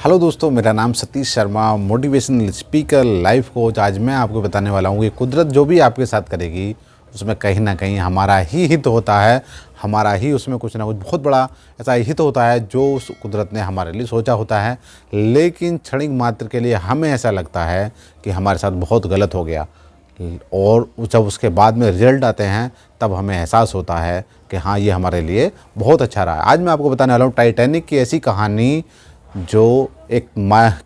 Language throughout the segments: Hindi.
हेलो दोस्तों, मेरा नाम Satish Sharma, motivational speaker, life coach. आज मैं आपको बताने वाला हूँ कि कुदरत जो भी आपके साथ करेगी उसमें कहीं ना कहीं हमारा ही हित होता है। हमारा ही उसमें कुछ ना कुछ बहुत बड़ा ऐसा हित होता है जो उस कुदरत ने हमारे लिए सोचा होता है। लेकिन क्षणिक मात्र के लिए हमें ऐसा लगता है कि हमारे साथ बहुत गलत हो गया, और जब उसके बाद में रिजल्ट आते हैं तब हमें एहसास होता है कि हाँ, ये हमारे लिए बहुत अच्छा रहा है। आज मैं आपको बताने वाला हूँ टाइटैनिक की ऐसी कहानी, जो एक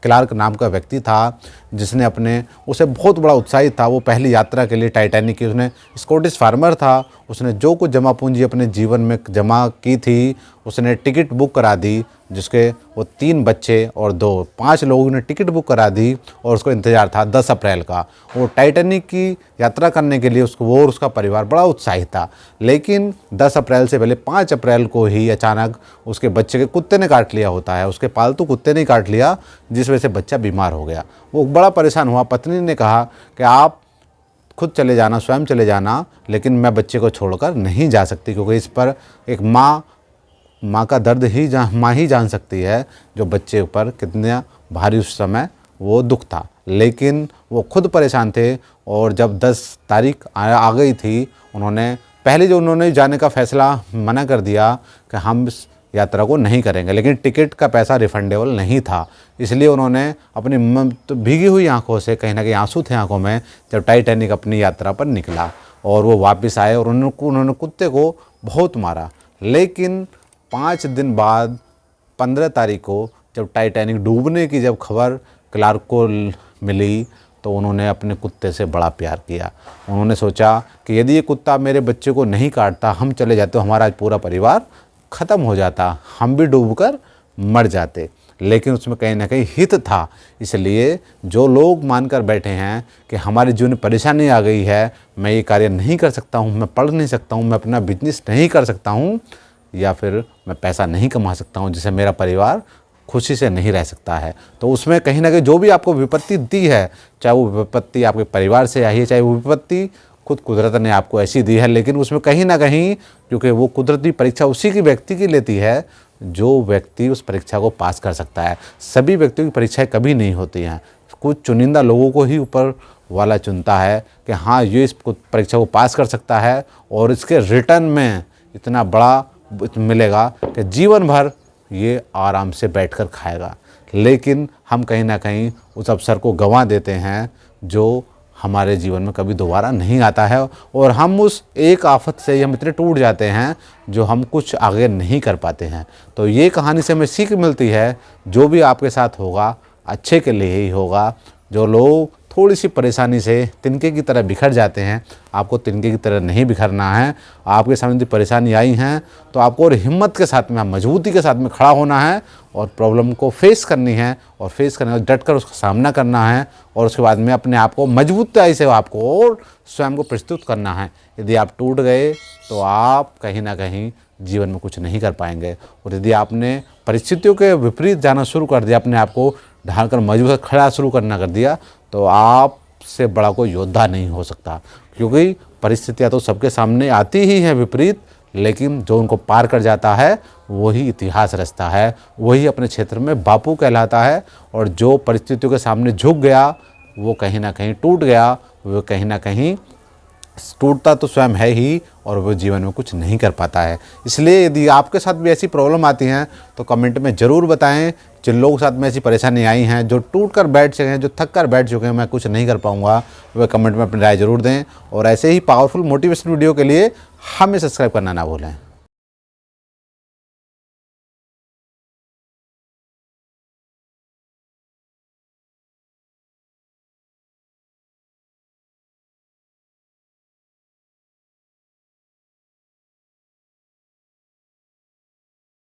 क्लार्क नाम का व्यक्ति था जिसने उसे बहुत बड़ा उत्साहित था। वो पहली यात्रा के लिए टाइटैनिक की, उसने स्कॉटिश फार्मर था। उसने जो कुछ जमा पूंजी अपने जीवन में जमा की थी, उसने टिकट बुक करा दी, जिसके वो 3 बच्चे और 5 लोगों ने टिकट बुक करा दी। और उसको इंतज़ार था 10 अप्रैल का। वो टाइटैनिक की यात्रा करने के लिए वो और उसका परिवार बड़ा उत्साहित था। लेकिन 10 अप्रैल से पहले 5 अप्रैल को ही अचानक उसके बच्चे के कुत्ते ने काट लिया होता है। उसके पालतू कुत्ते ने काट लिया, जिस वजह से बच्चा बीमार हो गया। वो बड़ा परेशान हुआ। पत्नी ने कहा कि आप खुद चले जाना, स्वयं चले जाना, लेकिन मैं बच्चे को छोड़कर नहीं जा सकती, क्योंकि इस पर एक माँ का दर्द ही माँ ही जान सकती है जो बच्चे ऊपर कितना भारी उस समय वो दुख था। लेकिन वो खुद परेशान थे, और जब 10 तारीख आ गई थी, उन्होंने जाने का फैसला मना कर दिया कि हम इस यात्रा को नहीं करेंगे। लेकिन टिकट का पैसा रिफंडेबल नहीं था, इसलिए उन्होंने अपनी तो भीगी हुई आंखों से, कहीं ना कहीं आंसू थे आंखों में, जब टाइटैनिक अपनी यात्रा पर निकला और वो वापस आए, और उन्होंने कुत्ते को बहुत मारा। लेकिन 5 दिन बाद 15 तारीख को जब टाइटैनिक डूबने की खबर क्लार्क को मिली, तो उन्होंने अपने कुत्ते से बड़ा प्यार किया। उन्होंने सोचा कि यदि ये कुत्ता मेरे बच्चे को नहीं काटता, हम चले जाते, तो हमारा आज पूरा परिवार ख़त्म हो जाता, हम भी डूबकर मर जाते। लेकिन उसमें कहीं ना कहीं हित था। इसलिए जो लोग मानकर बैठे हैं कि हमारे जीवन में परेशानी आ गई है, मैं ये कार्य नहीं कर सकता हूँ, मैं पढ़ नहीं सकता हूँ, मैं अपना बिजनेस नहीं कर सकता हूँ, या फिर मैं पैसा नहीं कमा सकता हूँ जिससे मेरा परिवार खुशी से नहीं रह सकता है, तो उसमें कहीं ना कहीं जो भी आपको विपत्ति दी है, चाहे वो विपत्ति आपके परिवार से आई है, चाहे वो विपत्ति खुद कुदरत ने आपको ऐसी दी है, लेकिन उसमें कहीं ना कहीं, क्योंकि वो कुदरती परीक्षा उसी की व्यक्ति की लेती है जो व्यक्ति उस परीक्षा को पास कर सकता है। सभी व्यक्तियों की परीक्षाएं कभी नहीं होती हैं, कुछ चुनिंदा लोगों को ही ऊपर वाला चुनता है कि हाँ, ये इस परीक्षा को पास कर सकता है, और इसके रिटर्न में इतना बड़ा मिलेगा कि जीवन भर ये आराम से बैठकर खाएगा। लेकिन हम कहीं ना कहीं उस अवसर को गंवा देते हैं जो हमारे जीवन में कभी दोबारा नहीं आता है, और हम उस एक आफत से हम इतने टूट जाते हैं जो हम कुछ आगे नहीं कर पाते हैं। तो ये कहानी से हमें सीख मिलती है, जो भी आपके साथ होगा अच्छे के लिए ही होगा। जो लोग थोड़ी सी परेशानी से तिनके की तरह बिखर जाते हैं, आपको तिनके की तरह नहीं बिखरना है। आपके सामने यदि परेशानी आई हैं तो आपको और हिम्मत के साथ में, मजबूती के साथ में खड़ा होना है, और प्रॉब्लम को फेस करनी है, और फेस करने डट कर उसका सामना करना है, और उसके बाद में अपने आप को मजबूती से आपको और स्वयं को प्रस्तुत करना है। यदि आप टूट गए तो आप कहीं ना कहीं जीवन में कुछ नहीं कर पाएंगे, और यदि आपने परिस्थितियों के विपरीत जाना शुरू कर दिया, अपने आप को ढालकर मजबूत खड़ा शुरू करना कर दिया, तो आपसे बड़ा कोई योद्धा नहीं हो सकता। क्योंकि परिस्थितियाँ तो सबके सामने आती ही हैं विपरीत, लेकिन जो उनको पार कर जाता है वही इतिहास रचता है, वही अपने क्षेत्र में बापू कहलाता है। और जो परिस्थितियों के सामने झुक गया वो कहीं ना कहीं टूट गया, वो कहीं ना कहीं टूटता तो स्वयं है ही, और वो जीवन में कुछ नहीं कर पाता है। इसलिए यदि आपके साथ भी ऐसी प्रॉब्लम आती हैं तो कमेंट में ज़रूर बताएं। जिन लोगों के साथ में ऐसी परेशानी आई हैं, जो टूट कर बैठ चुके हैं, जो थक कर बैठ चुके हैं, मैं कुछ नहीं कर पाऊँगा, वह कमेंट में अपनी राय ज़रूर दें। और ऐसे ही पावरफुल मोटिवेशन वीडियो के लिए हमें सब्सक्राइब करना ना भूलें।